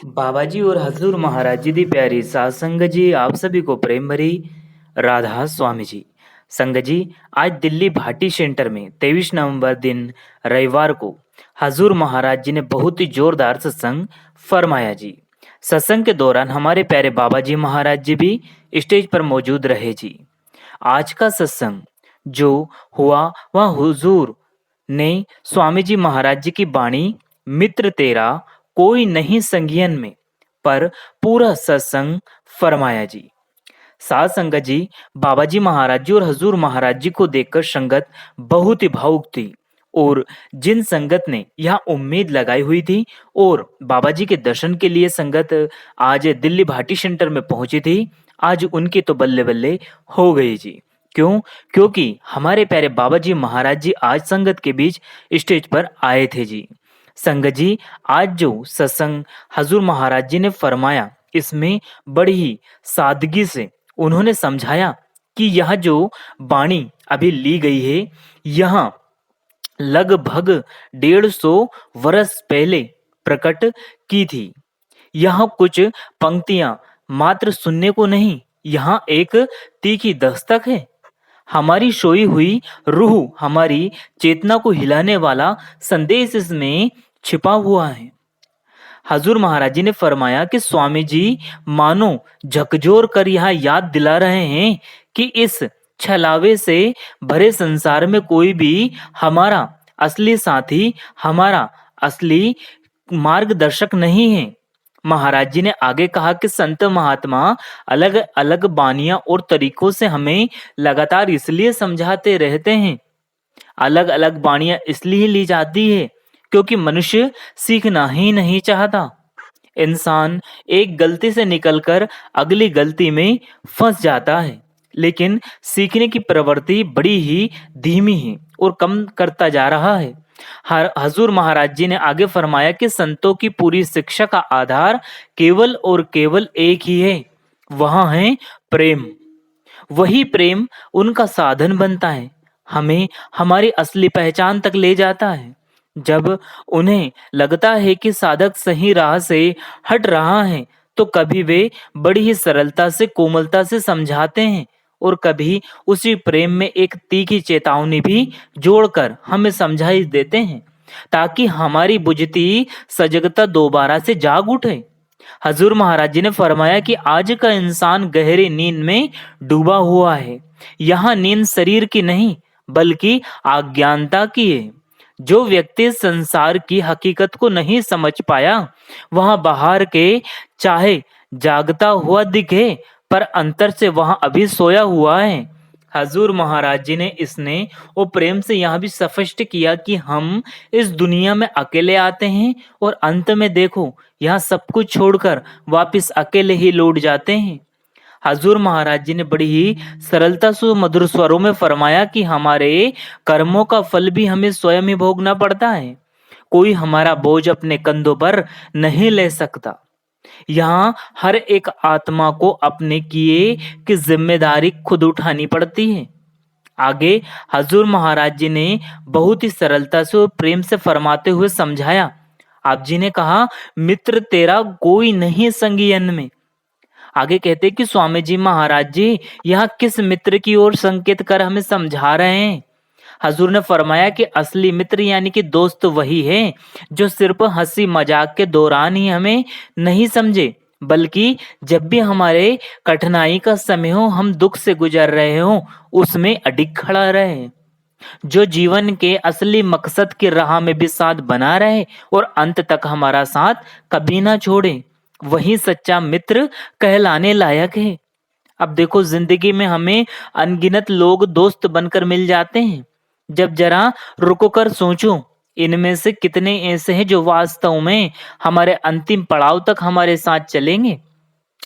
बाबा जी और हजूर महाराज जी दी प्यारी सात संगत जी आप सभी को प्रेम भरी राधा स्वामी जी। संगत जी, आज दिल्ली भाटी सेंटर में 23 नवंबर दिन रविवार को हजूर महाराज जी ने बहुत ही जोरदार सत्संग फरमाया जी। सत्संग के दौरान हमारे प्यारे बाबा जी महाराज जी भी स्टेज पर मौजूद रहे जी। आज का सत्संग जो हुआ वह हुजूर ने स्वामी जी महाराज जी की वाणी मित्र तेरा कोई नहीं संगियन में पर पूरा सत्संग फरमाया जी। साथ संगत जी, बाबा जी महाराज जी और हजूर महाराज जी को देखकर संगत बहुत ही भावुक थी और जिन संगत ने यह उम्मीद लगाई हुई थी और बाबा जी के दर्शन के लिए संगत आज दिल्ली भाटी सेंटर में पहुंची थी, आज उनकी तो बल्ले बल्ले हो गई जी। क्यों? क्योंकि हमारे प्यारे बाबा जी महाराज जी आज संगत के बीच स्टेज पर आए थे जी। संगत जी, आज जो सत्संग हजूर महाराज जी ने फरमाया, इसमें बड़ी ही सादगी से उन्होंने समझाया कि यह जो वाणी अभी ली गई है, यह लगभग 150 वर्ष पहले प्रकट की थी। यह कुछ पंक्तियां मात्र सुनने को नहीं, यहाँ एक तीखी दस्तक है। हमारी सोई हुई रूह, हमारी चेतना को हिलाने वाला संदेश इसमें छिपा हुआ है। हजूर महाराज जी ने फरमाया कि स्वामी जी मानो झकझोर कर यह याद दिला रहे हैं कि इस छलावे से भरे संसार में कोई भी हमारा असली साथी, हमारा असली मार्गदर्शक नहीं है। महाराज जी ने आगे कहा कि संत महात्मा अलग अलग बानियां और तरीकों से हमें लगातार इसलिए समझाते रहते हैं, अलग अलग बाणियां इसलिए ली जाती है क्योंकि मनुष्य सीखना ही नहीं चाहता। इंसान एक गलती से निकलकर अगली गलती में फंस जाता है, लेकिन सीखने की प्रवृत्ति बड़ी ही धीमी है और कम करता जा रहा है। हजूर महाराज जी ने आगे फरमाया कि संतों की पूरी शिक्षा का आधार केवल और केवल एक ही है, वह है प्रेम। वही प्रेम उनका साधन बनता है, हमें हमारी असली पहचान तक ले जाता है। जब उन्हें लगता है कि साधक सही राह से हट रहा है, तो कभी वे बड़ी ही सरलता से, कोमलता से समझाते हैं और कभी उसी प्रेम में एक तीखी चेतावनी भी जोड़कर हमें समझाई देते हैं, ताकि हमारी बुझती सजगता दोबारा से जाग उठे। हजूर महाराज जी ने फरमाया कि आज का इंसान गहरी नींद में डूबा हुआ है। यहाँ नींद शरीर की नहीं बल्कि अज्ञानता की है। जो व्यक्ति संसार की हकीकत को नहीं समझ पाया, वह बाहर के चाहे जागता हुआ दिखे, पर अंतर से वह अभी सोया हुआ है। हजूर महाराज जी ने इसने वो प्रेम से यहाँ भी स्पष्ट किया कि हम इस दुनिया में अकेले आते हैं और अंत में देखो यहाँ सब कुछ छोड़कर वापस अकेले ही लौट जाते हैं। हजूर महाराज जी ने बड़ी ही सरलता से मधुर स्वरों में फरमाया कि हमारे कर्मों का फल भी हमें स्वयं ही भोगना पड़ता है, कोई हमारा बोझ अपने कंधों पर नहीं ले सकता। यहाँ हर एक आत्मा को अपने किए की जिम्मेदारी खुद उठानी पड़ती है। आगे हजूर महाराज जी ने बहुत ही सरलता से और प्रेम से फरमाते हुए समझाया। आप जी ने कहा, मित्र तेरा कोई नहीं संगियन में। आगे कहते कि स्वामी जी महाराज जी यहाँ किस मित्र की ओर संकेत कर हमें समझा रहे हैं। हजूर ने फरमाया कि असली मित्र यानी कि दोस्त वही है जो सिर्फ हंसी मजाक के दौरान ही हमें नहीं समझे, बल्कि जब भी हमारे कठिनाई का समय हो, हम दुख से गुजर रहे हो, उसमें अडिग खड़ा रहे, जो जीवन के असली मकसद की राह में भी साथ बना रहे और अंत तक हमारा साथ कभी ना छोड़े, वही सच्चा मित्र कहलाने लायक है। अब देखो, जिंदगी में हमें अनगिनत लोग दोस्त बनकर मिल जाते हैं। जब जरा रुको कर सोचो, इनमें से कितने ऐसे हैं जो वास्तव में हमारे अंतिम पड़ाव तक हमारे साथ चलेंगे।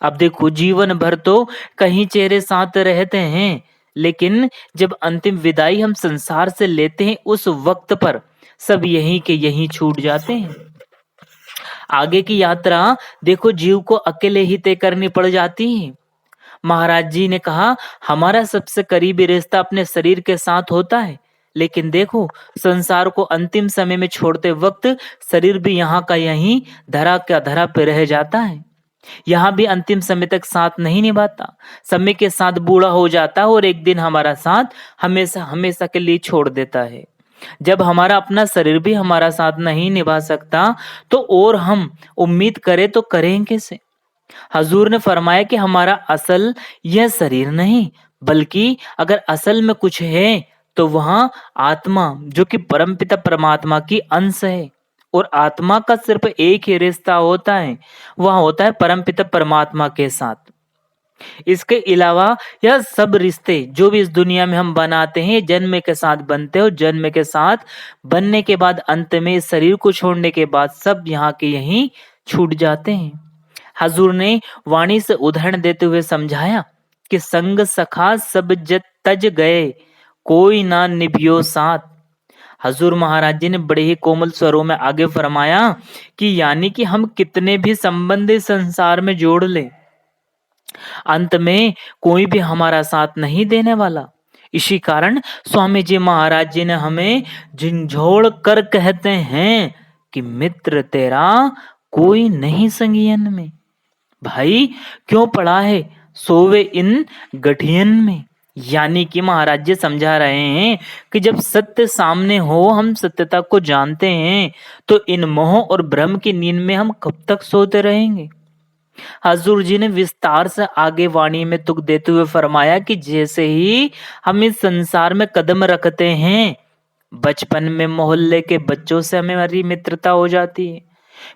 अब देखो, जीवन भर तो कहीं चेहरे साथ रहते हैं, लेकिन जब अंतिम विदाई हम संसार से लेते हैं, उस वक्त पर सब यहीं के यहीं छूट जाते हैं। आगे की यात्रा देखो, जीव को अकेले ही तय करनी पड़ जाती है। महाराज जी ने कहा, हमारा सबसे करीबी रिश्ता अपने शरीर के साथ होता है, लेकिन देखो, संसार को अंतिम समय में छोड़ते वक्त शरीर भी यहाँ का यहीं धरा का धरा पे रह जाता है। यहाँ भी अंतिम समय तक साथ नहीं निभाता, समय के साथ बूढ़ा हो जाता है और एक दिन हमारा साथ हमेशा हमेशा के लिए छोड़ देता है। जब हमारा अपना शरीर भी हमारा साथ नहीं निभा सकता, तो और हम उम्मीद करें तो करें कैसे? हजूर ने फरमाया कि हमारा असल यह शरीर नहीं, बल्कि अगर असल में कुछ है तो वहाँ आत्मा, जो कि परमपिता परमात्मा की अंश है। और आत्मा का सिर्फ एक ही रिश्ता होता है, वह होता है परमपिता परमात्मा के साथ। इसके अलावा यह सब रिश्ते जो भी इस दुनिया में हम बनाते हैं, जन्म के साथ बनते हैं और जन्म के साथ बनने के बाद अंत में इस शरीर को छोड़ने के बाद सब यहाँ के यहीं छूट जाते हैं। हजूर ने वाणी से उदाहरण देते हुए समझाया कि संग सखा सब जग तज गए, कोई ना निभियो साथ। हजूर महाराज जी ने बड़े ही कोमल स्वरों में आगे फरमाया कि यानी कि हम कितने भी संबंध इस संसार में जोड़ ले, अंत में कोई भी हमारा साथ नहीं देने वाला। इसी कारण स्वामी जी महाराज जी ने हमें झिंझोड़ कर कहते हैं कि मित्र तेरा कोई नहीं संगियन में। भाई क्यों पड़ा है सोवे इन गठियन में? यानी कि महाराज जी समझा रहे हैं कि जब सत्य सामने हो, हम सत्यता को जानते हैं, तो इन मोह और भ्रम की नींद में हम कब तक सोते रहेंगे? हजूर जी ने विस्तार से आगे वाणी में तुक देते हुए फरमाया कि जैसे ही हम इस संसार में कदम रखते हैं, बचपन में मोहल्ले के बच्चों से हमारी मित्रता हो जाती है,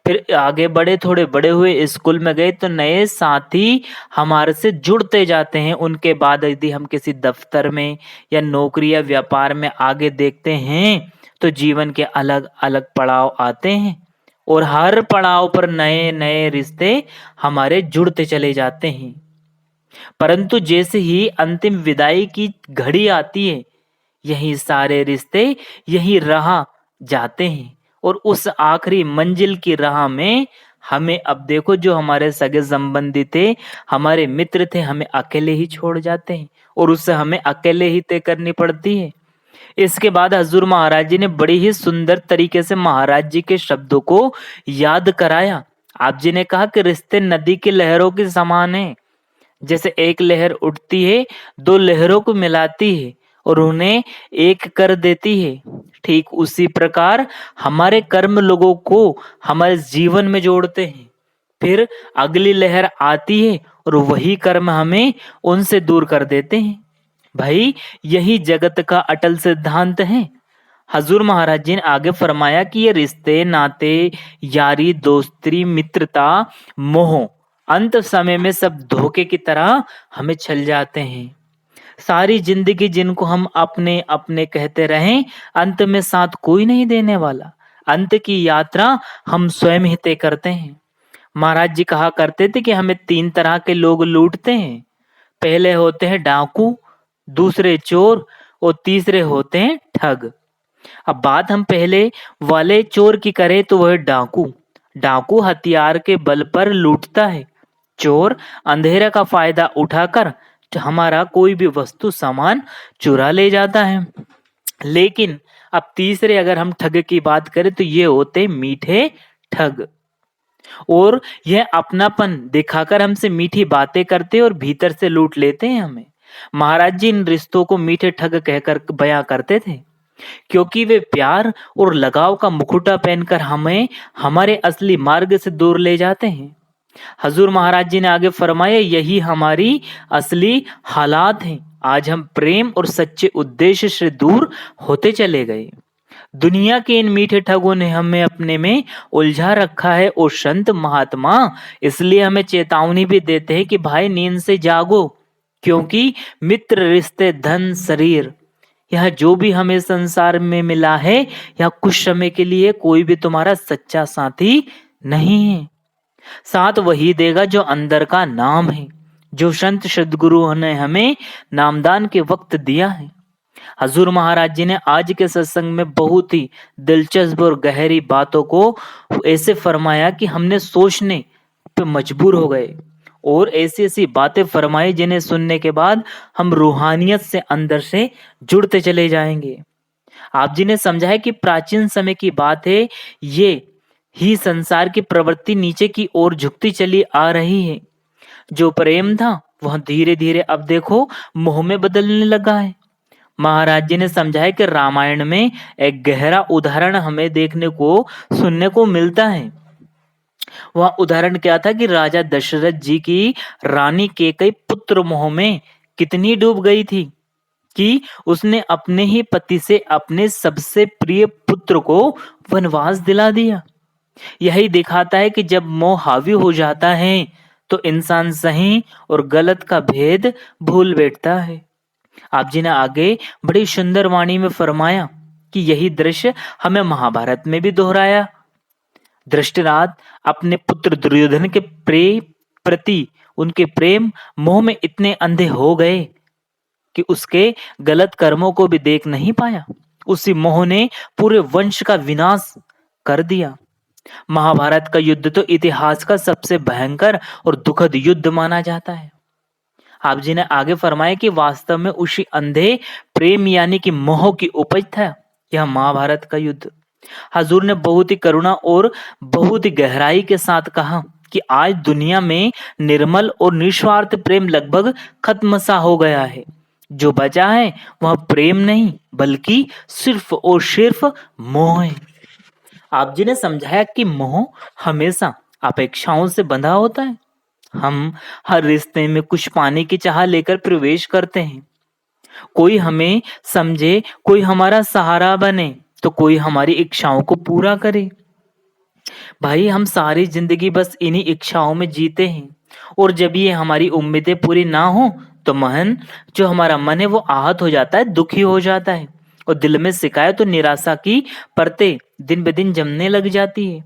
फिर आगे बढ़े, थोड़े बड़े हुए, स्कूल में गए तो नए साथी हमारे से जुड़ते जाते हैं। उनके बाद यदि हम किसी दफ्तर में या नौकरी या व्यापार में आगे देखते हैं, तो जीवन के अलग अलग पड़ाव आते हैं और हर पड़ाव पर नए नए रिश्ते हमारे जुड़ते चले जाते हैं। परंतु जैसे ही अंतिम विदाई की घड़ी आती है, यही सारे रिश्ते यही रह जाते हैं और उस आखिरी मंजिल की राह में हमें, अब देखो, जो हमारे सगे संबंधी थे, हमारे मित्र थे, हमें अकेले ही छोड़ जाते हैं और उससे हमें अकेले ही तय करनी पड़ती है। इसके बाद हजूर महाराज जी ने बड़ी ही सुंदर तरीके से महाराज जी के शब्दों को याद कराया। आप जी ने कहा कि रिश्ते नदी की लहरों के समान है। जैसे एक लहर उठती है, दो लहरों को मिलाती है और उन्हें एक कर देती है, ठीक उसी प्रकार हमारे कर्म लोगों को हमारे जीवन में जोड़ते हैं। फिर अगली लहर आती है और वही कर्म हमें उनसे दूर कर देते हैं। भाई यही जगत का अटल सिद्धांत है। हजूर महाराज जी ने आगे फरमाया कि ये रिश्ते, नाते, यारी, दोस्ती, मित्रता, मोह अंत समय में सब धोखे की तरह हमें छल जाते हैं। सारी जिंदगी जिनको हम अपने अपने कहते रहें, अंत में साथ कोई नहीं देने वाला। अंत की यात्रा हम स्वयं ही तय करते हैं। महाराज जी कहा करते थे कि हमें 3 तरह के लोग लूटते हैं। पहले होते हैं डाकू, दूसरे चोर और तीसरे होते हैं ठग। अब बात हम पहले वाले चोर की करें तो वह डाकू। डाकू हथियार के बल पर लूटता है। चोर अंधेरे का फायदा उठाकर हमारा कोई भी वस्तु सामान चुरा ले जाता है। लेकिन अब तीसरे अगर हम ठग की बात करें तो ये होते मीठे ठग, और यह अपनापन दिखाकर हमसे मीठी बातें करते और भीतर से लूट लेते हैं हमें। महाराज जी इन रिश्तों को मीठे ठग कहकर बयां करते थे, क्योंकि वे प्यार और लगाव का मुखौटा पहनकर हमें हमारे असली मार्ग से दूर ले जाते हैं। हजूर महाराज जी ने आगे फरमाया, यही हमारी असली हालात हैं। आज हम प्रेम और सच्चे उद्देश्य से दूर होते चले गए। दुनिया के इन मीठे ठगों ने हमें अपने में उलझा रखा है और संत महात्मा इसलिए हमें चेतावनी भी देते हैं कि भाई नींद से जागो, क्योंकि मित्र, रिश्ते, धन, शरीर, यह जो भी हमें संसार में मिला है, यह कुछ समय के लिए, कोई भी तुम्हारा सच्चा साथी नहीं है। साथ वही देगा जो अंदर का नाम है, जो संत सद्गुरु ने हमें नामदान के वक्त दिया है। हजूर महाराज जी ने आज के सत्संग में बहुत ही दिलचस्प और गहरी बातों को ऐसे फरमाया कि हमने सोचने पे मजबूर हो गए, और ऐसी ऐसी बातें फरमाई जिन्हें सुनने के बाद हम रूहानियत से अंदर से जुड़ते चले जाएंगे। आप जी ने समझाया कि प्राचीन समय की बात है, ये ही संसार की प्रवृत्ति नीचे की ओर झुकती चली आ रही है। जो प्रेम था वह धीरे धीरे अब देखो मोह में बदलने लगा है। महाराज जी ने समझाया कि रामायण में एक गहरा उदाहरण हमें देखने को सुनने को मिलता है। वह उदाहरण क्या था कि राजा दशरथ जी की रानी केकई पुत्र मोह में कितनी डूब गई थी कि उसने अपने ही पति से अपने सबसे प्रिय पुत्र को वनवास दिला दिया। यही दिखाता है कि जब मोह हावी हो जाता है तो इंसान सही और गलत का भेद भूल बैठता है। आप जी ने आगे बड़ी सुंदर वाणी में फरमाया कि यही दृश्य हमें महाभारत में भी दोहराया। धृष्टराज अपने पुत्र दुर्योधन के प्रति उनके प्रेम मोह में इतने अंधे हो गए कि उसके गलत कर्मों को भी देख नहीं पाया। उसी मोह ने पूरे वंश का विनाश कर दिया। महाभारत का युद्ध तो इतिहास का सबसे भयंकर और दुखद युद्ध माना जाता है। आप जी ने आगे फरमाया कि वास्तव में उसी अंधे प्रेम यानी कि मोह की उपज था यह महाभारत का युद्ध। हजूर ने बहुत ही करुणा और बहुत ही गहराई के साथ कहा कि आज दुनिया में निर्मल और निस्वार्थ प्रेम लगभग खत्म सा हो गया है। जो बचा है वह प्रेम नहीं बल्कि सिर्फ और सिर्फ मोह है। आप जी ने समझाया कि मोह हमेशा अपेक्षाओं से बंधा होता है। हम हर रिश्ते में कुछ पाने की चाह लेकर प्रवेश करते हैं। कोई हमें समझे, कोई हमारा सहारा बने, तो कोई हमारी इच्छाओं को पूरा करे। भाई हम सारी जिंदगी बस इन्हीं इच्छाओं में जीते हैं और जब ये हमारी उम्मीदें पूरी ना हो तो जो हमारा मन है वो आहत हो जाता है, दुखी हो जाता है और दिल में शिकायत और निराशा की परतें दिन ब दिन जमने लग जाती है।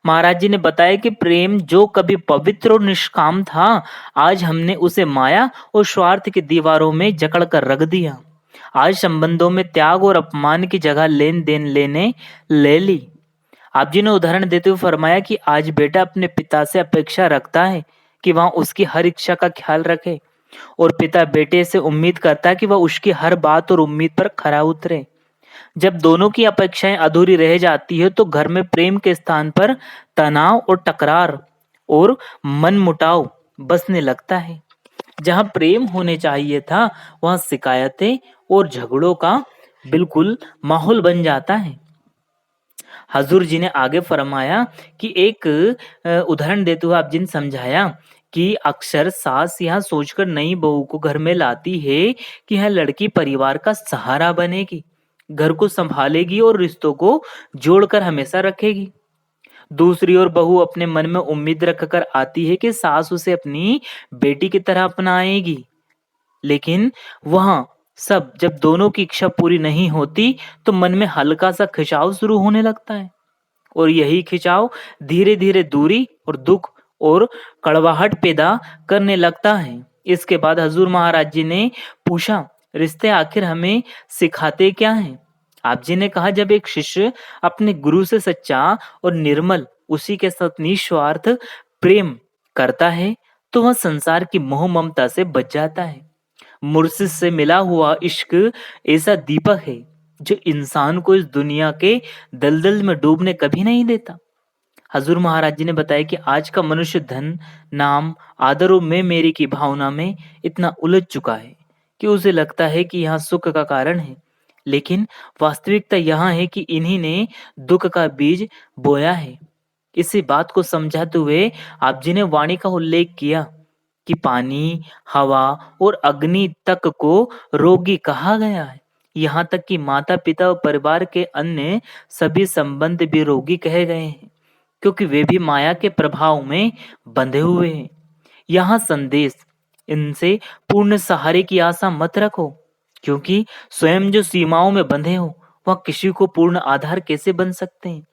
महाराज जी ने बताया कि प्रेम जो कभी पवित्र और निष्काम था, आज हमने उसे माया और स्वार्थ की दीवारों में जकड़ कर रख दिया। आज संबंधों में त्याग और अपमान की जगह लेन देन लेने ले ली। आप जी ने उदाहरण देते हुए फरमाया कि आज बेटा अपने पिता से अपेक्षा रखता है कि वह उसकी हर इच्छा का ख्याल रखे और पिता बेटे से उम्मीद करता है कि वह उसकी हर बात और उम्मीद पर खरा उतरे। जब दोनों की अपेक्षाएं अधूरी रह जाती है तो घर में प्रेम के स्थान पर तनाव और टकरार और मनमुटाव बसने लगता है। जहां प्रेम होने चाहिए था वहां शिकायतें और झगड़ों का बिल्कुल माहौल बन जाता है। हजूर जी ने आगे फरमाया कि एक उदाहरण देते हुए आप जिन समझाया कि अक्सर सास यह सोचकर नई बहू को घर में लाती है कि यह लड़की परिवार का सहारा बनेगी, घर को संभालेगी और रिश्तों को जोड़कर हमेशा रखेगी। दूसरी ओर बहू अपने मन में उम्मीद रखकर आती है कि सास उसे अपनी बेटी की तरह अपनाएगी, लेकिन वहां सब जब दोनों की इच्छा पूरी नहीं होती तो मन में हल्का सा खिंचाव शुरू होने लगता है और यही खिंचाव धीरे धीरे दूरी और दुख और कड़वाहट पैदा करने लगता है। इसके बाद हजूर महाराज जी ने पूछा, रिश्ते आखिर हमें सिखाते क्या हैं? आप जी ने कहा, जब एक शिष्य अपने गुरु से सच्चा और निर्मल उसी के साथ निस्वार्थ प्रेम करता है तो वह संसार की मोह ममता से बच जाता है। मुर्शिद से मिला हुआ इश्क ऐसा दीपक है जो इंसान को इस दुनिया के दलदल में डूबने कभी नहीं देता। हजूर महाराज जी ने बताया कि आज का मनुष्य धन, नाम, आदर और मैं मेरी की भावना में इतना उलझ चुका है कि उसे लगता है कि यहाँ सुख का कारण है, लेकिन वास्तविकता यहाँ है कि इन्हीं ने दुख का बीज बोया है। इसी बात को समझाते हुए आप जी ने वाणी का उल्लेख किया कि पानी, हवा और अग्नि तक को रोगी कहा गया है। यहाँ तक कि माता पिता और परिवार के अन्य सभी संबंध भी रोगी कहे गए हैं, क्योंकि वे भी माया के प्रभाव में बंधे हुए हैं। यहाँ संदेश, इनसे पूर्ण सहारे की आशा मत रखो, क्योंकि स्वयं जो सीमाओं में बंधे हो वह किसी को पूर्ण आधार कैसे बन सकते हैं।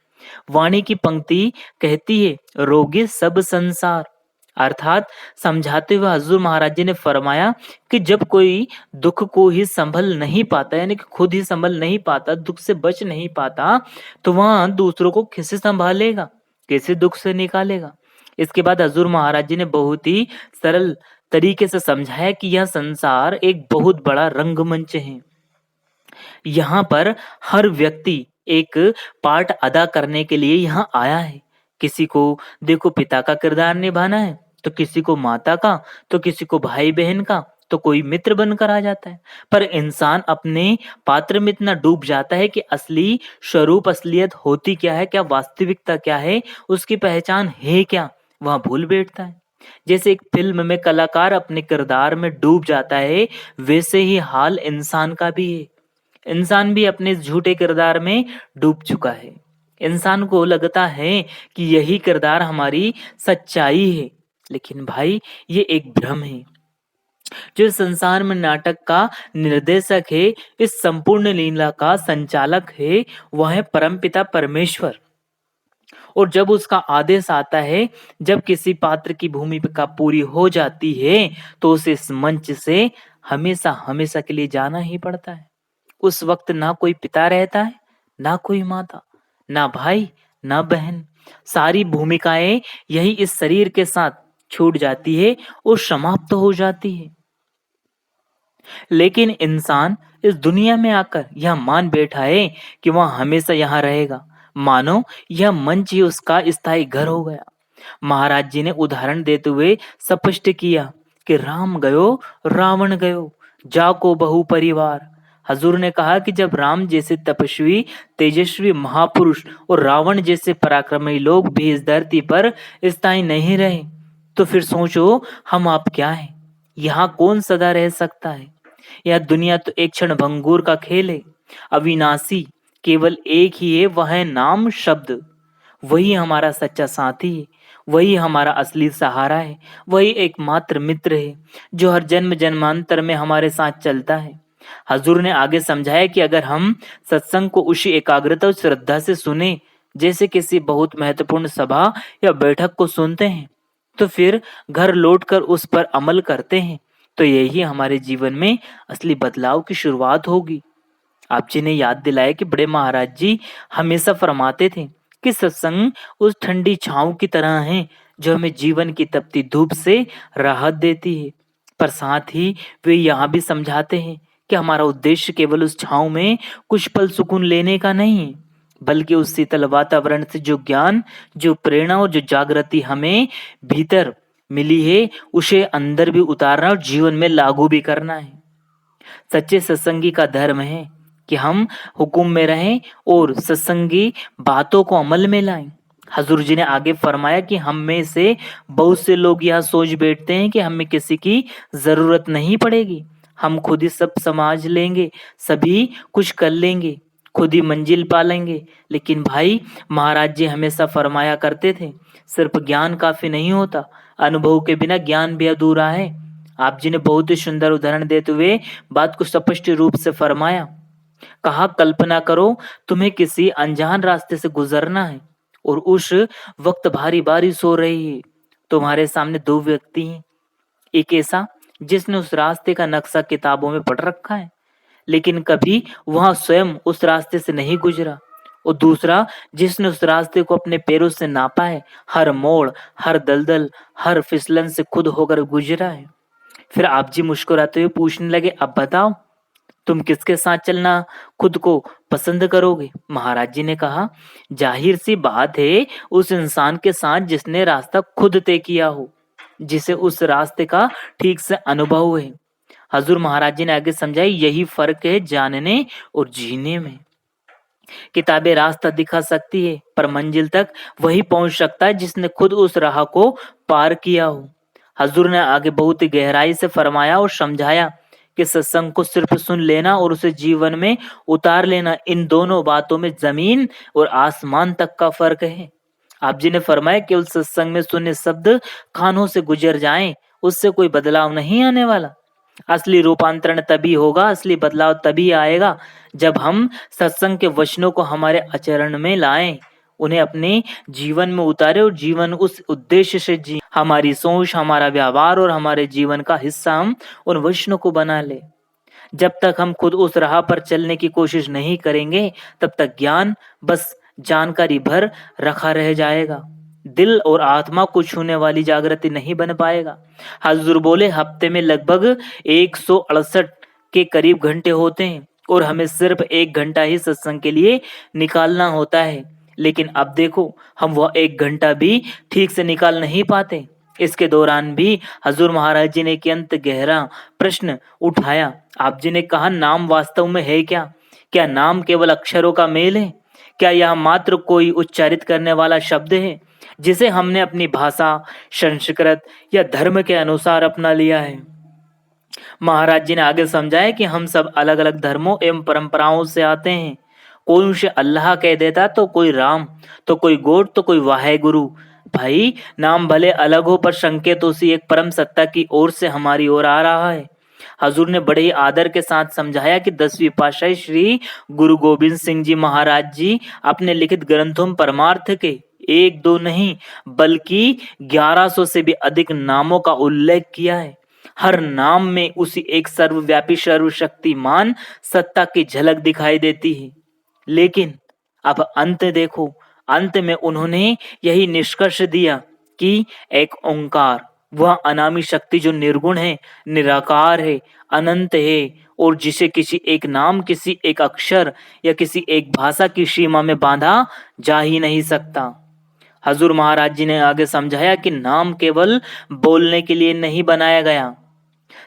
वाणी की पंक्ति कहती है, रोगी सब संसार, अर्थात समझाते हुए हजूर महाराज जी ने फरमाया कि जब कोई दुख को ही संभल नहीं पाता, यानी कि खुद ही संभल नहीं पाता, दुख से बच नहीं पाता, तो वह दूसरों को कैसे संभालेगा, कैसे दुख से निकालेगा। इसके बाद हजूर महाराज जी ने बहुत ही सरल तरीके से समझाया कि यह संसार एक बहुत बड़ा रंगमंच है। यहाँ पर हर व्यक्ति एक पार्ट अदा करने के लिए यहाँ आया है। किसी को देखो पिता का किरदार निभाना है, तो किसी को माता का, तो किसी को भाई-बहन का, तो कोई मित्र बनकर आ जाता है। पर इंसान अपने पात्र में इतना डूब जाता है कि असली स्वरूप, असलियत होती क्या है, क्या वास्तविकता क्या है, उसकी पहचान है क्या, वह भूल बैठता है। जैसे एक फ़िल्म में कलाकार अपने किरदार में डूब जाता है, वैसे ही हाल इंसान का भी है। इंसान भी अपने इस झूठे किरदार में डूब चुका है। इंसान को लगता है कि यही किरदार हमारी सच्चाई है, लेकिन भाई ये एक भ्रम है। जो इस संसार में नाटक का निर्देशक है, इस संपूर्ण लीला का संचालक है, वह है परमपिता परमेश्वर। और जब उसका आदेश आता है, जब किसी पात्र की भूमिका पूरी हो जाती है, तो उसे इस मंच से हमेशा हमेशा के लिए जाना ही पड़ता है। उस वक्त ना कोई पिता रहता है, ना कोई माता, ना भाई, ना बहन। सारी भूमिकाएं यही इस शरीर के साथ छूट जाती है और समाप्त हो जाती है। लेकिन इंसान इस दुनिया में आकर यह मान बैठा है कि वह हमेशा यहाँ रहेगा, मानो यह मंच ही उसका स्थायी घर हो गया। महाराज जी ने उदाहरण देते हुए स्पष्ट किया कि राम गयो रावण गयो, जाको बहु परिवार। हजूर ने कहा कि जब राम जैसे तपस्वी, तेजस्वी महापुरुष और रावण जैसे पराक्रमी लोग भी इस धरती पर स्थायी नहीं रहे, तो फिर सोचो हम आप क्या हैं? यहाँ कौन सदा रह सकता है? यह दुनिया तो एक क्षण भंगुर का खेल है, अविनाशी। केवल एक ही है, वह है नाम शब्द। वही हमारा सच्चा साथी है, वही हमारा असली सहारा है, वही एकमात्र मित्र है जो हर जन्म जन्मांतर में हमारे साथ चलता है। हजूर ने आगे समझाया कि अगर हम सत्संग को उसी एकाग्रता और श्रद्धा से सुने जैसे किसी बहुत महत्वपूर्ण सभा या बैठक को सुनते हैं, तो फिर घर लौटकर उस पर अमल करते हैं, तो यही हमारे जीवन में असली बदलाव की शुरुआत होगी। आप जी ने याद दिलाया कि बड़े महाराज जी हमेशा फरमाते थे कि सत्संग उस ठंडी छांव की तरह है जो हमें जीवन की तपती धूप से राहत देती है। पर साथ ही वे यहाँ भी समझाते हैं कि हमारा उद्देश्य केवल उस छांव में कुछ पल सुकून लेने का नहीं है, बल्कि उस शीतल वातावरण से जो ज्ञान, जो प्रेरणा और जो जागृति हमें भीतर मिली है, उसे अंदर भी उतारना और जीवन में लागू भी करना है। सच्चे सत्संगी का धर्म है कि हम हुक्म में रहें और सत्संगी बातों को अमल में लाएं। हजूर जी ने आगे फरमाया कि हम में से बहुत से लोग यह सोच बैठते हैं कि हमें किसी की जरूरत नहीं पड़ेगी, हम खुद ही सब समाज लेंगे, सभी कुछ कर लेंगे, खुद ही मंजिल पा लेंगे। लेकिन भाई महाराज जी हमेशा फरमाया करते थे, सिर्फ ज्ञान काफी नहीं होता, अनुभव के बिना ज्ञान भी अधूरा है। आप जी ने बहुत ही सुंदर उदाहरण देते हुए बात को स्पष्ट रूप से फरमाया। कहा कल्पना करो तुम्हें किसी अनजान रास्ते से गुजरना है और उस वक्त भारी बारिश हो रही है। तुम्हारे सामने दो व्यक्ति हैं, एक ऐसा जिसने उस रास्ते का नक्शा किताबों में पढ़ रखा है लेकिन कभी वहां स्वयं उस रास्ते से नहीं गुजरा, और दूसरा जिसने उस रास्ते को अपने पैरों से नापा है, हर मोड़, हर दलदल, हर फिसलन से खुद होकर गुजरा है। फिर आप जी मुस्कुराते हुए पूछने लगे, अब बताओ तुम किसके साथ चलना खुद को पसंद करोगे? महाराज जी ने कहा, जाहिर सी बात है उस इंसान के साथ जिसने रास्ता खुद तय किया हो, जिसे उस रास्ते का ठीक से अनुभव है। हजूर महाराज जी ने आगे समझाई, यही फर्क है जानने और जीने में। किताबें रास्ता दिखा सकती है, पर मंजिल तक वही पहुंच सकता है जिसने खुद उस राह को पार किया हो। हजूर ने आगे बहुत ही गहराई से फरमाया और समझाया कि सत्संग को सिर्फ सुन लेना और उसे जीवन में उतार लेना, इन दोनों बातों में जमीन और आसमान तक का फर्क है। आप जी ने फरमाया केवल सत्संग में सुने शब्द कानों से गुजर जाएं, उससे कोई बदलाव नहीं आने वाला। असली रूपांतरण तभी होगा, असली बदलाव तभी आएगा जब हम सत्संग के वचनों को हमारे आचरण में लाएं, उन्हें अपने जीवन में उतारे और जीवन उस उद्देश्य से जी। हमारी सोच, हमारा व्यवहार और हमारे जीवन का हिस्सा हम उन वचनों को बना ले। जब तक हम खुद उस राह पर चलने की कोशिश नहीं करेंगे, तब तक ज्ञान बस जानकारी भर रखा रह जाएगा, दिल और आत्मा को छूने वाली जागृति नहीं बन पाएगा। हजूर बोले हफ्ते में लगभग 168 के करीब घंटे होते हैं, और हमें सिर्फ 1 घंटा ही सत्संग के लिए निकालना होता है। लेकिन अब देखो, हम वह 1 घंटा भी ठीक से निकाल नहीं पाते। इसके दौरान भी हजूर महाराज जी ने एक अत्यंत गहरा प्रश्न उठाया। आप जी ने कहा, नाम वास्तव में है क्या? क्या नाम केवल अक्षरों का मेल है? क्या यह मात्र कोई उच्चारित करने वाला शब्द है जिसे हमने अपनी भाषा, संस्कृत या धर्म के अनुसार अपना लिया है? महाराज जी ने आगे समझाया कि हम सब अलग अलग धर्मों एवं परंपराओं से आते हैं। कोई उसे अल्लाह कह देता, तो कोई राम, तो कोई गॉड, तो कोई वाहेगुरु। भाई, नाम भले अलग हो पर संकेत उसी एक परम सत्ता की ओर से हमारी ओर आ रहा है। हजूर ने बड़े ही आदर के साथ समझाया कि 10वीं पातशाही श्री गुरु गोविंद सिंह जी महाराज जी अपने लिखित ग्रंथों में परमार्थ के एक दो नहीं बल्कि 1100 से भी अधिक नामों का उल्लेख किया है। हर नाम में उसी एक सर्वव्यापी सर्वशक्तिमान सत्ता की झलक दिखाई देती है। लेकिन अब अंत देखो, अंत में उन्होंने यही निष्कर्ष दिया कि एक ओंकार, वह अनामी शक्ति जो निर्गुण है, निराकार है, अनंत है और जिसे किसी एक नाम, किसी एक अक्षर या किसी एक भाषा की सीमा में बांधा जा ही नहीं सकता। हजूर महाराज जी ने आगे समझाया कि नाम केवल बोलने के लिए नहीं बनाया गया,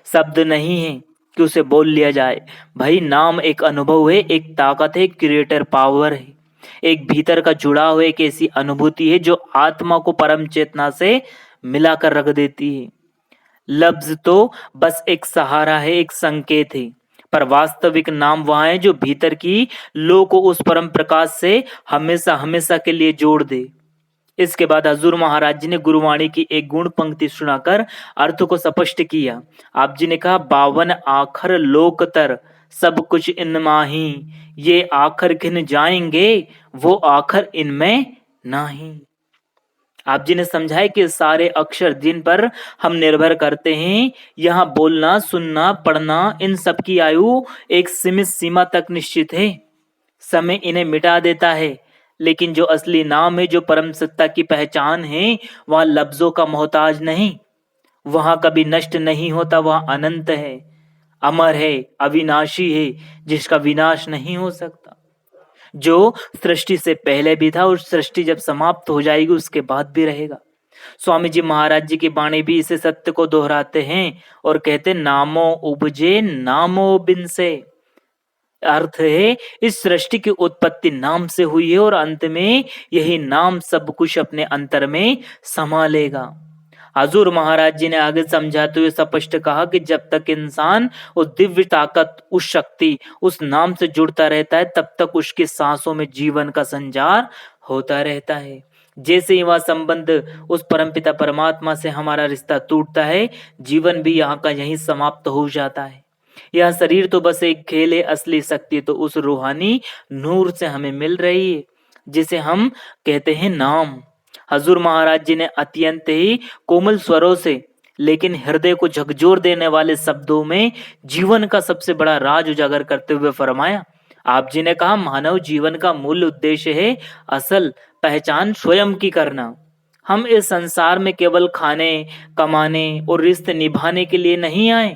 शब्द नहीं है कि उसे बोल लिया जाए। भाई, नाम एक अनुभव है, एक ताकत है, क्रिएटर पावर है, एक भीतर का जुड़ाव है, एक ऐसी अनुभूति है जो आत्मा को परम चेतना से मिलाकर रख देती है। लफ्ज तो बस एक सहारा है, एक संकेत है, पर वास्तविक नाम वहां है जो भीतर की लो को उस परम प्रकाश से हमेशा हमेशा के लिए जोड़ दे। इसके बाद हजूर महाराज जी ने गुरुवाणी की एक गुण पंक्ति सुनाकर अर्थ को स्पष्ट किया। आप जी ने कहा, 52 आखर लोकतर सब कुछ इनमां ही, ये आखर घिन जाएंगे वो आखर इनमें नाही। आप जी ने समझाया कि सारे अक्षर जिन पर हम निर्भर करते हैं, यहाँ बोलना, सुनना, पढ़ना, इन सब की आयु एक सीमित सीमा तक निश्चित है। समय इन्हें मिटा देता है, लेकिन जो असली नाम है, जो परम सत्ता की पहचान है, वह लफ्जों का मोहताज नहीं, वहां कभी नष्ट नहीं होता, वह अनंत है, अमर है, अविनाशी है, जिसका विनाश नहीं हो सकता, जो सृष्टि से पहले भी था और सृष्टि जब समाप्त हो जाएगी उसके बाद भी रहेगा। स्वामी जी महाराज जी की वाणी भी इसे सत्य को दोहराते हैं और कहते, नामो उपजे नामो बिन से। अर्थ है, इस सृष्टि की उत्पत्ति नाम से हुई है और अंत में यही नाम सब कुछ अपने अंतर में समा लेगा। हजूर महाराज जी ने आगे समझाते हुए स्पष्ट कहा कि जब तक इंसान उस दिव्य ताकत, उस शक्ति, उस नाम से जुड़ता रहता है, तब तक उसकी सांसों में जीवन का संचार होता रहता है। जैसे ही वह संबंध उस परमपिता परमात्मा से हमारा रिश्ता टूटता है, जीवन भी यहाँ का यहीं समाप्त हो जाता है। यह शरीर तो बस एक खेल है, असली शक्ति तो उस रूहानी नूर से हमें मिल रही है जिसे हम कहते हैं नाम। हजूर महाराज जी ने अत्यंत ही कोमल स्वरों से लेकिन हृदय को झकझोर देने वाले शब्दों में जीवन का सबसे बड़ा राज उजागर करते हुए फरमाया। आप जी ने कहा, मानव जीवन का मूल उद्देश्य है असल पहचान स्वयं की करना। हम इस संसार में केवल खाने, कमाने और रिश्ते निभाने के लिए नहीं आए।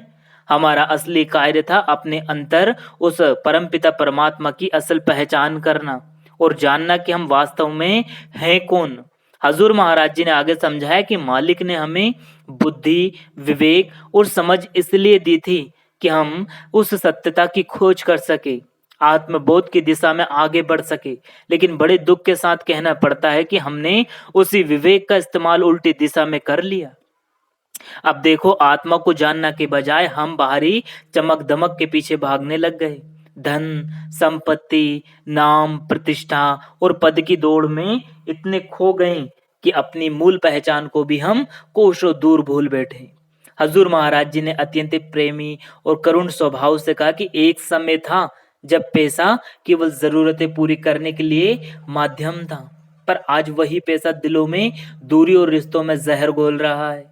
हमारा असली कार्य था अपने अंतर उस परमपिता परमात्मा की असल पहचान करना और जानना कि हम वास्तव में हैं कौन। हजूर महाराज जी ने आगे समझाया कि मालिक ने हमें बुद्धि, विवेक और समझ इसलिए दी थी कि हम उस सत्यता की खोज कर सके, आत्मबोध की दिशा में आगे बढ़ सके। लेकिन बड़े दुख के साथ कहना पड़ता है कि हमने उसी विवेक का इस्तेमाल उल्टी दिशा में कर लिया। अब देखो, आत्मा को जानना के बजाय हम बाहरी चमक दमक के पीछे भागने लग गए। धन, संपत्ति, नाम, प्रतिष्ठा और पद की दौड़ में इतने खो गए कि अपनी मूल पहचान को भी हम कोसों दूर भूल बैठे। हजूर महाराज जी ने अत्यंत प्रेमी और करुण स्वभाव से कहा कि एक समय था जब पैसा केवल जरूरतें पूरी करने के लिए माध्यम था, पर आज वही पैसा दिलों में दूरी और रिश्तों में जहर घोल रहा है।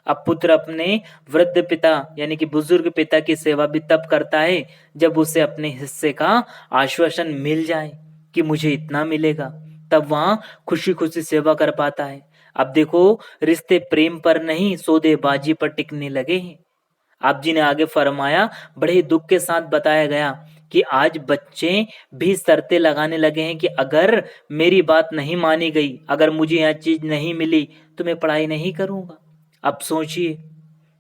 अब पुत्र अपने वृद्ध पिता यानी कि बुजुर्ग पिता की सेवा भी तब करता है जब उसे अपने हिस्से का आश्वासन मिल जाए कि मुझे इतना मिलेगा, तब वहां खुशी खुशी सेवा कर पाता है। अब देखो, रिश्ते प्रेम पर नहीं सौदेबाजी पर टिकने लगे हैं। आप जी ने आगे फरमाया, बड़े दुख के साथ बताया गया कि आज बच्चे भी शर्तें लगाने लगे हैं कि अगर मेरी बात नहीं मानी गई, अगर मुझे यह चीज़ नहीं मिली, तो मैं पढ़ाई नहीं करूँगा। अब सोचिए,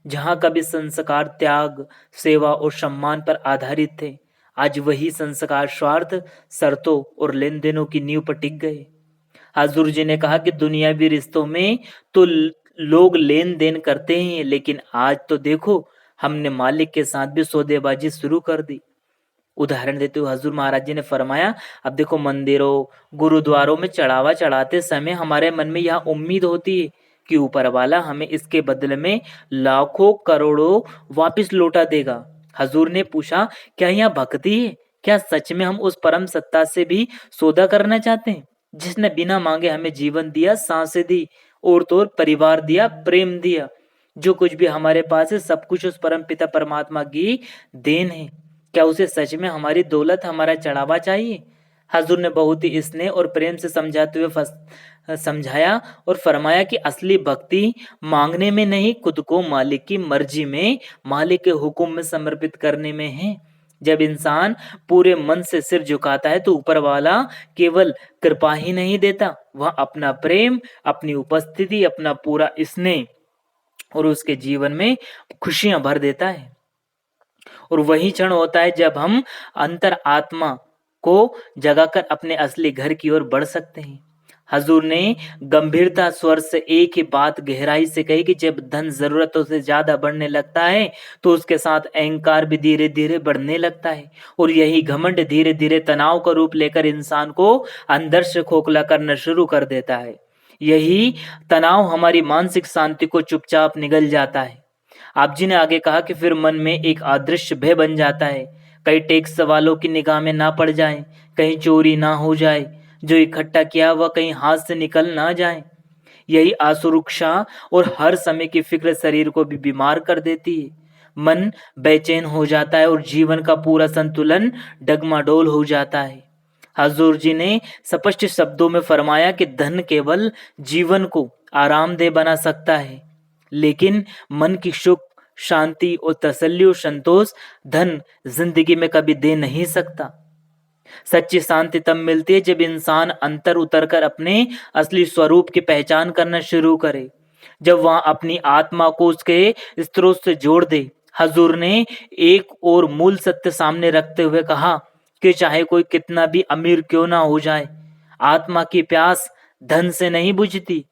जहाँ कभी संस्कार त्याग, सेवा और सम्मान पर आधारित थे, आज वही संस्कार स्वार्थ, शर्तों और लेन-देनों की नींव पर टिक गए। हजूर जी ने कहा कि दुनियावी रिश्तों में तो लोग लेन-देन करते ही हैं, लेकिन आज तो देखो, हमने मालिक के साथ भी सौदेबाजी शुरू कर दी। उदाहरण देते हुए हजूर महाराज जी ने फरमाया, अब देखो मंदिरों, गुरुद्वारों में चढ़ावा चढ़ाते समय हमारे मन में यह उम्मीद होती है कि ऊपर वाला हमें इसके बदले में लाखों करोड़ों वापस लौटा देगा। हजूर ने पूछा, क्या यह भक्ति है? क्या सच में हम उस परम सत्ता से भी सौदा करना चाहते हैं, जिसने बिना मांगे हमें जीवन दिया, सांसें दी, और तो और परिवार दिया, प्रेम दिया। जो कुछ भी हमारे पास है सब कुछ उस परम पिता परमात्मा की देन है। क्या उसे सच में हमारी दौलत, हमारा चढ़ावा चाहिए? हजूर ने बहुत ही स्नेह और प्रेम से समझाते हुए समझाया और फरमाया कि असली भक्ति मांगने में नहीं, खुद को मालिक की मर्जी में, मालिक के हुक्म में समर्पित करने में है। जब इंसान पूरे मन से सिर झुकाता है तो ऊपर वाला केवल कृपा ही नहीं देता, वह अपना प्रेम, अपनी उपस्थिति, अपना पूरा स्नेह और उसके जीवन में खुशियां भर देता है। और वही क्षण होता है जब हम अंतर आत्मा को जगाकर अपने असली घर की ओर बढ़ सकते हैं। हजूर ने गंभीरता स्वर से एक ही बात गहराई से कही कि जब धन जरूरतों से ज्यादा बढ़ने लगता है तो उसके साथ अहंकार भी धीरे धीरे बढ़ने लगता है, और यही घमंड धीरे धीरे तनाव का रूप लेकर इंसान को अंदर से खोखला करना शुरू कर देता है। यही तनाव हमारी मानसिक शांति को चुपचाप निगल जाता है। आप जी ने आगे कहा कि फिर मन में एक अदृश्य भय बन जाता है, कहीं टैक्स वालों की निगाह में ना पड़ जाए, कहीं चोरी ना हो जाए, जो इकट्ठा किया वह कहीं हाथ से निकल ना जाए। यही असुरक्षा और हर समय की फिक्र शरीर को भी बीमार कर देती है। मन बेचैन हो जाता है और जीवन का पूरा संतुलन डगमाडोल हो जाता है। हजूर जी ने स्पष्ट शब्दों में फरमाया कि धन केवल जीवन को आरामदेह बना सकता है, लेकिन मन की सुख, शांति और तसल्ली और संतोष धन जिंदगी में कभी दे नहीं सकता। सच्ची शांति तब मिलती है जब इंसान अंतर उतरकर अपने असली स्वरूप की पहचान करना शुरू करे, जब वह अपनी आत्मा को उसके स्रोत से जोड़ दे। हजूर ने एक और मूल सत्य सामने रखते हुए कहा कि चाहे कोई कितना भी अमीर क्यों ना हो जाए, आत्मा की प्यास धन से नहीं बुझती।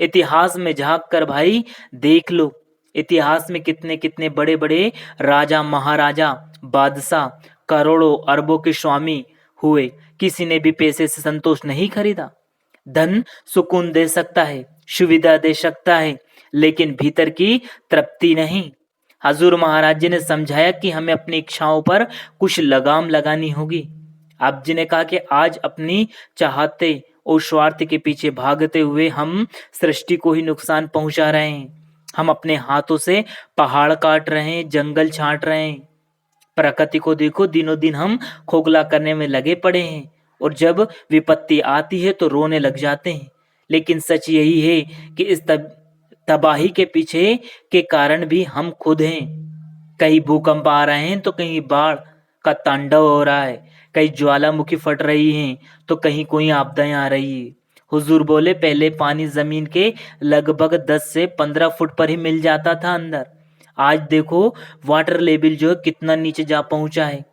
इतिहास में झांक कर भाई देख लो, इतिहास में कितने कितने बड़े बड़े राजा, महाराजा, बादशाह, करोड़ों अरबों के स्वामी हुए, किसी ने भी पैसे से संतोष नहीं खरीदा। धन सुकून दे सकता है, सुविधा दे सकता है, लेकिन भीतर की तृप्ति नहीं। हजूर महाराज जी ने समझाया कि हमें अपनी इच्छाओं पर कुछ लगाम लगानी होगी। आप जी ने कहा कि आज अपनी चाहते और स्वार्थ के पीछे भागते हुए हम सृष्टि को ही नुकसान पहुंचा रहे हैं। हम अपने हाथों से पहाड़ काट रहे हैं, जंगल छांट रहे हैं। प्रकृति को देखो, दिनों दिन हम खोखला करने में लगे पड़े हैं, और जब विपत्ति आती है तो रोने लग जाते हैं। लेकिन सच यही है कि इस तबाही के पीछे के कारण भी हम खुद हैं। कहीं भूकंप आ रहे हैं तो कहीं बाढ़ का तांडव हो रहा है, कहीं ज्वालामुखी फट रही हैं तो कहीं कोई आपदाएं आ रही है। हुजूर बोले, पहले पानी जमीन के लगभग 10 से 15 फुट पर ही मिल जाता था अंदर। आज देखो वाटर लेवल जो है कितना नीचे जा पहुंचा है।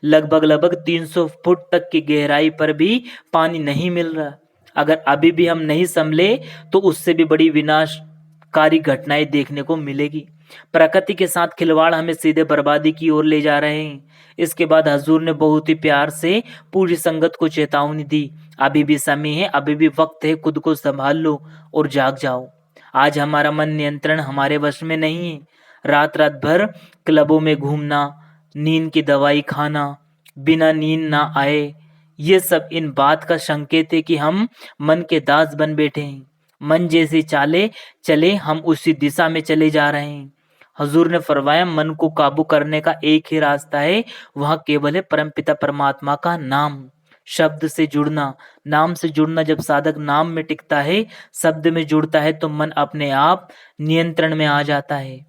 लगभग 300 फुट तक की गहराई पर भी पानी नहीं मिल रहा। अगर अभी भी हम नहीं संभले तो उससे भी बड़ी विनाशकारी घटनाएं देखने को मिलेगी। प्रकृति के साथ खिलवाड़ हमें सीधे बर्बादी की ओर ले जा रहे हैं। इसके बाद हजूर ने बहुत ही प्यार से पूरी संगत को चेतावनी दी, अभी भी समय है, अभी भी वक्त है, खुद को संभाल लो और जाग जाओ। आज हमारा मन नियंत्रण हमारे वश में नहीं है। रात रात भर क्लबों में घूमना, नींद की दवाई खाना, बिना नींद ना आए, ये सब इन बात का संकेत है कि हम मन के दास बन बैठे हैं। मन जैसी चाले चले हम उसी दिशा में चले जा रहे हैं। हजूर ने फरमाया, मन को काबू करने का एक ही रास्ता है, वह केवल है परमपिता परमात्मा का नाम। शब्द से जुड़ना, नाम से जुड़ना। जब साधक नाम में टिकता है, शब्द में जुड़ता है, तो मन अपने आप नियंत्रण में आ जाता है।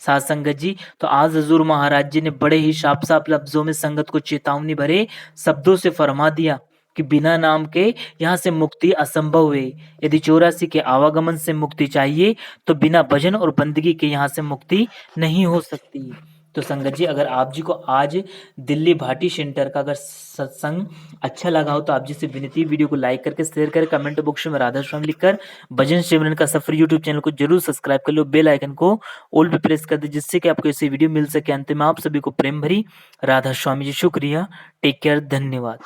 साथ संगत जी, तो आज हजूर महाराज जी ने बड़े ही साफ साफ लफ्जों में संगत को चेतावनी भरे शब्दों से फरमा दिया कि बिना नाम के यहाँ से मुक्ति असंभव है। यदि 84 के आवागमन से मुक्ति चाहिए तो बिना भजन और बंदगी के यहाँ से मुक्ति नहीं हो सकती। तो संगत जी, अगर आप जी को आज दिल्ली भाटी सेंटर का अगर सत्संग अच्छा लगा हो तो आप जी से विनती, वीडियो को लाइक करके शेयर करें, कमेंट बॉक्स में राधा स्वामी लिखकर भजन सिमरन का सफर यूट्यूब चैनल को जरूर सब्सक्राइब कर लो, बेल आइकन को ऑल पे प्रेस कर दे जिससे कि आपको ऐसी वीडियो मिल सके। अंत में आप सभी को प्रेम भरी राधा स्वामी जी शुक्रिया। टेक केयर, धन्यवाद।